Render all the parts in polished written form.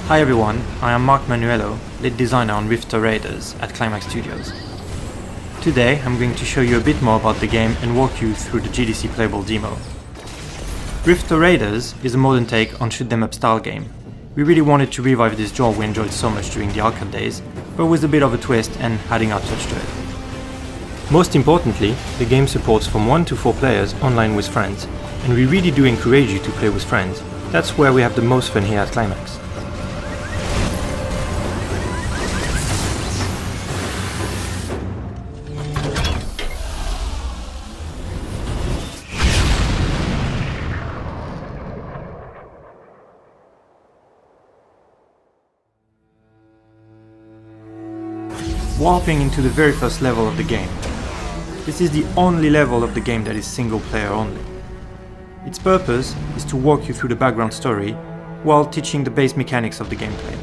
Hi everyone, I am Mark Manuello, lead designer on RiftStar Raiders at Climax Studios. Today I'm going to show you a bit more about the game and walk you through the GDC playable demo. RiftStar Raiders is a modern take on shoot 'em up style game. We really wanted to revive this genre we enjoyed so much during the arcade days, but with a bit of a twist and adding our touch to it. Most importantly, the game supports from 1 to 4 players online with friends, and we really do encourage you to play with friends. That's where we have the most fun here at Climax. Warping into the very first level of the game. This is the only level of the game that is single player only. Its purpose is to walk you through the background story while teaching the base mechanics of the gameplay.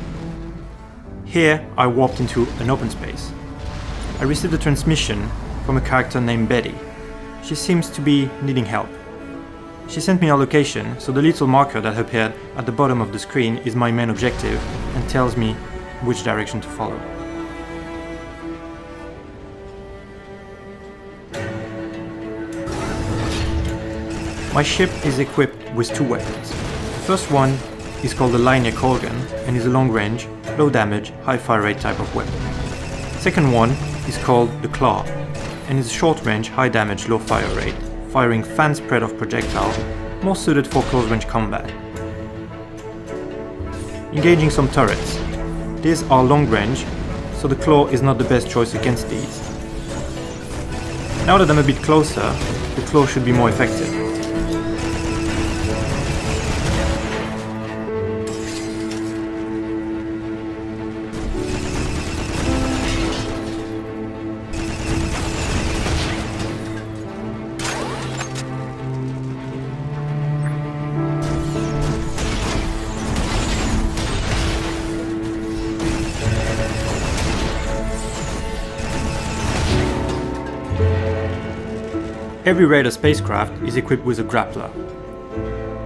Here I warped into an open space. I received a transmission from a character named Betty. She seems to be needing help. She sent me our location, so the little marker that appeared at the bottom of the screen is my main objective and tells me which direction to follow. My ship is equipped with 2 weapons. The first one is called the linear core gun and is a long-range, low-damage, high-fire rate type of weapon. The second one is called the claw and is a short-range, high-damage, low-fire rate, firing fan spread-off projectiles more suited for close-range combat. Engaging some turrets. These are long-range, so the claw is not the best choice against these. Now that I'm a bit closer, the claw should be more effective. Every Raider spacecraft is equipped with a grappler.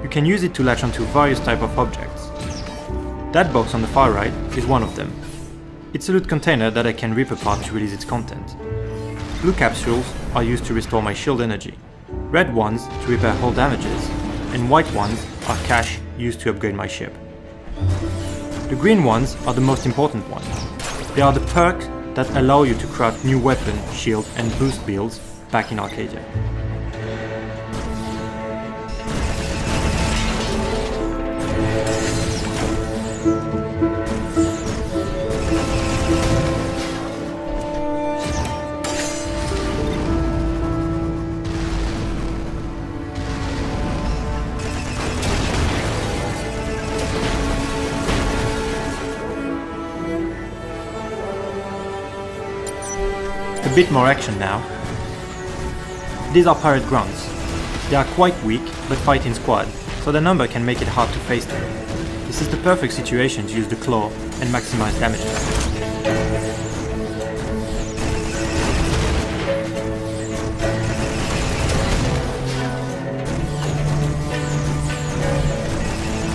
You can use it to latch onto various types of objects. That box on the far right is one of them. It's a loot container that I can rip apart to release its content. Blue capsules are used to restore my shield energy, red ones to repair hull damages, and white ones are cash used to upgrade my ship. The green ones are the most important ones. They are the perks that allow you to craft new weapon, shield and boost builds back in Arcadia. A bit more action now. These are pirate grunts. They are quite weak, but fight in squad, so their number can make it hard to face them. This is the perfect situation to use the claw and maximize damage.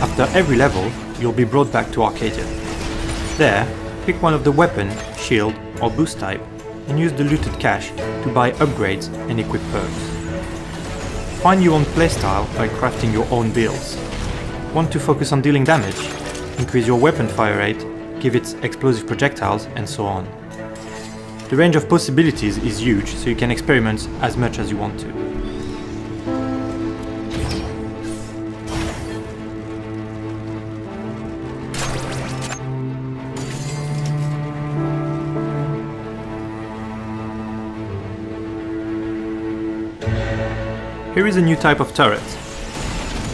After every level, you'll be brought back to Arcadia. There, pick one of the weapon, shield or boost type and use the looted cash to buy upgrades and equip perks. Find your own playstyle by crafting your own builds. Want to focus on dealing damage? Increase your weapon fire rate, give it explosive projectiles, and so on. The range of possibilities is huge, so you can experiment as much as you want to. Here is a new type of turret.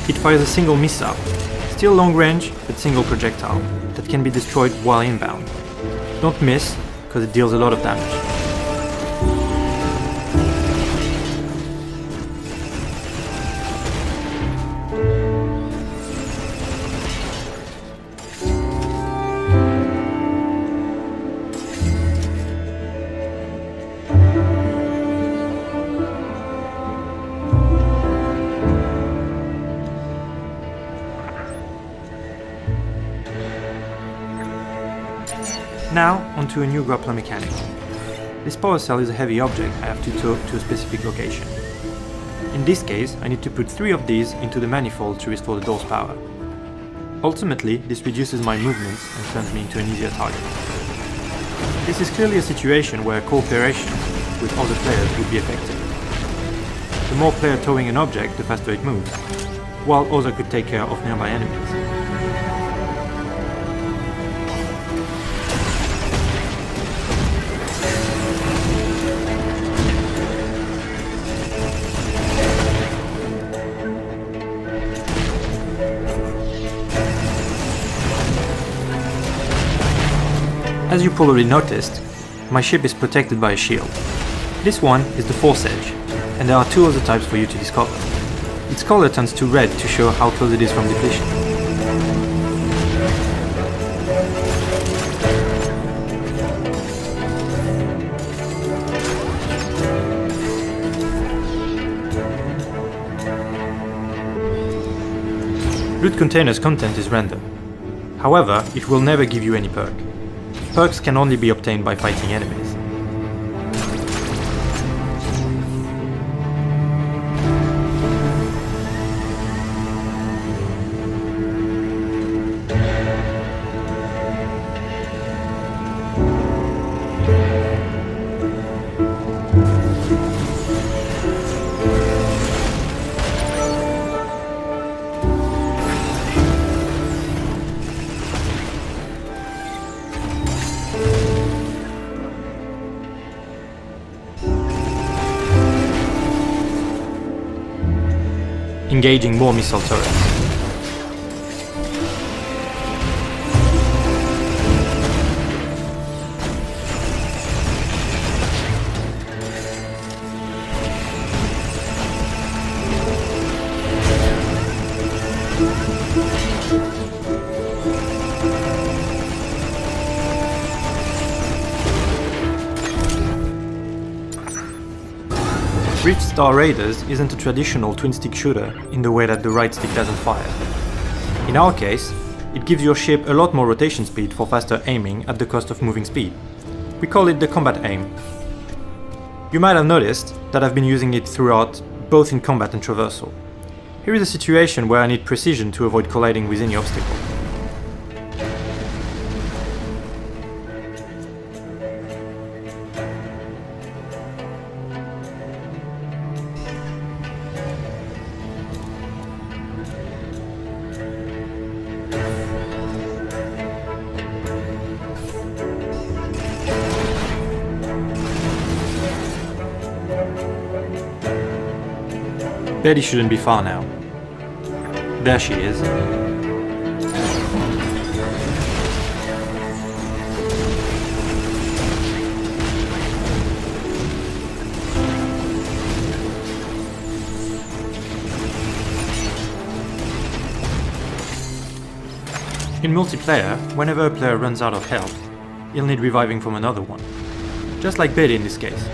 It fires a single missile, still long range but single projectile, that can be destroyed while inbound. Don't miss, because it deals a lot of damage. Now, onto a new grappler mechanic. This power cell is a heavy object I have to tow to a specific location. In this case, I need to put 3 of these into the manifold to restore the door's power. Ultimately, this reduces my movements and turns me into an easier target. This is clearly a situation where cooperation with other players would be effective. The more player towing an object, the faster it moves, while others could take care of nearby enemies. As you probably noticed, my ship is protected by a shield. This one is the Force Edge, and there are 2 other types for you to discover. Its color turns to red to show how close it is from depletion. Loot container's content is random. However, it will never give you any perk. Perks can only be obtained by fighting enemies. Engaging more missile turrets. RiftStar Raiders isn't a traditional twin-stick shooter in the way that the right stick doesn't fire. In our case, it gives your ship a lot more rotation speed for faster aiming at the cost of moving speed. We call it the combat aim. You might have noticed that I've been using it throughout, both in combat and traversal. Here is a situation where I need precision to avoid colliding with any obstacle. Betty shouldn't be far now. There she is. In multiplayer, whenever a player runs out of health, he'll need reviving from another one. Just like Betty in this case.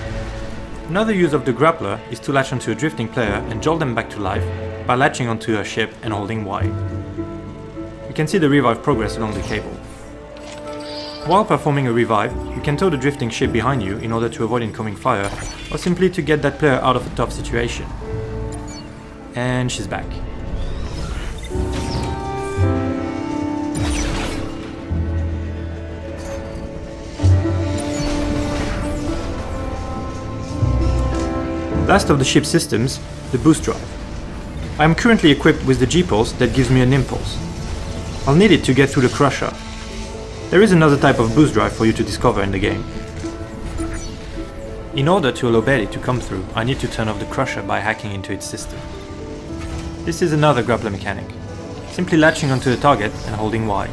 Another use of the grappler is to latch onto a drifting player and jolt them back to life by latching onto her ship and holding Y. You can see the revive progress along the cable. While performing a revive, you can tow the drifting ship behind you in order to avoid incoming fire, or simply to get that player out of a tough situation. And she's back. Last of the ship's systems, the boost drive. I am currently equipped with the G-pulse that gives me an impulse. I'll need it to get through the crusher. There is another type of boost drive for you to discover in the game. In order to allow Betty to come through, I need to turn off the crusher by hacking into its system. This is another grappler mechanic, simply latching onto the target and holding Y.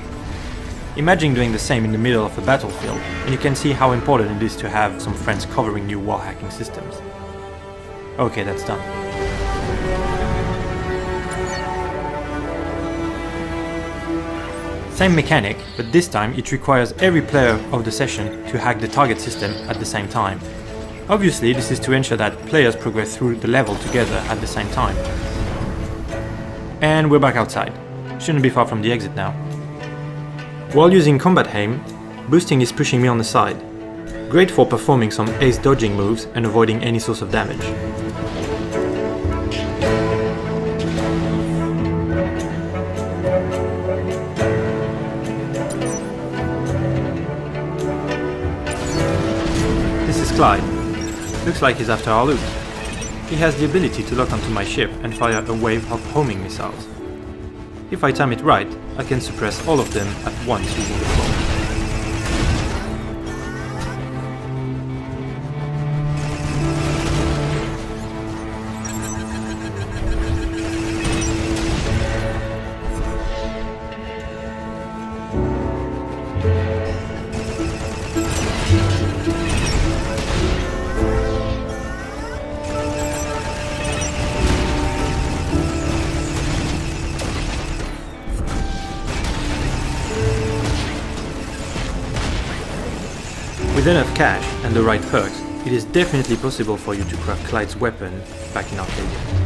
Imagine doing the same in the middle of a battlefield, and you can see how important it is to have some friends covering you while hacking systems. Okay, that's done. Same mechanic, but this time it requires every player of the session to hack the target system at the same time. Obviously, this is to ensure that players progress through the level together at the same time. And we're back outside. Shouldn't be far from the exit now. While using combat aim, Boosting is pushing me on the side. Great for performing some ace dodging moves and avoiding any source of damage. This is Clyde. Looks like he's after our loot. He has the ability to lock onto my ship and fire a wave of homing missiles. If I time it right, I can suppress all of them at once using the claw. With enough cash and the right perks, it is definitely possible for you to craft Clyde's weapon back in Arcadia.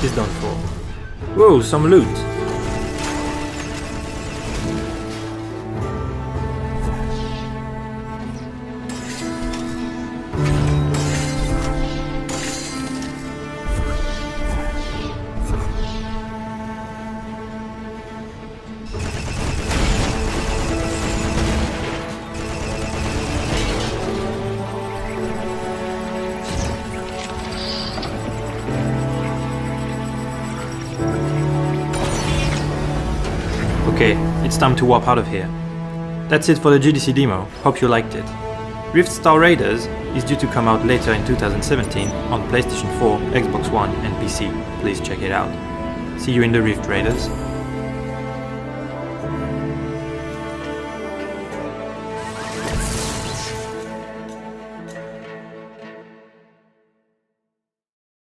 Is done for. Whoa, some loot! Okay, it's time to warp out of here. That's it for the GDC demo, hope you liked it. RiftStar Raiders is due to come out later in 2017 on PlayStation 4, Xbox One and PC, please check it out. See you in the Rift Raiders.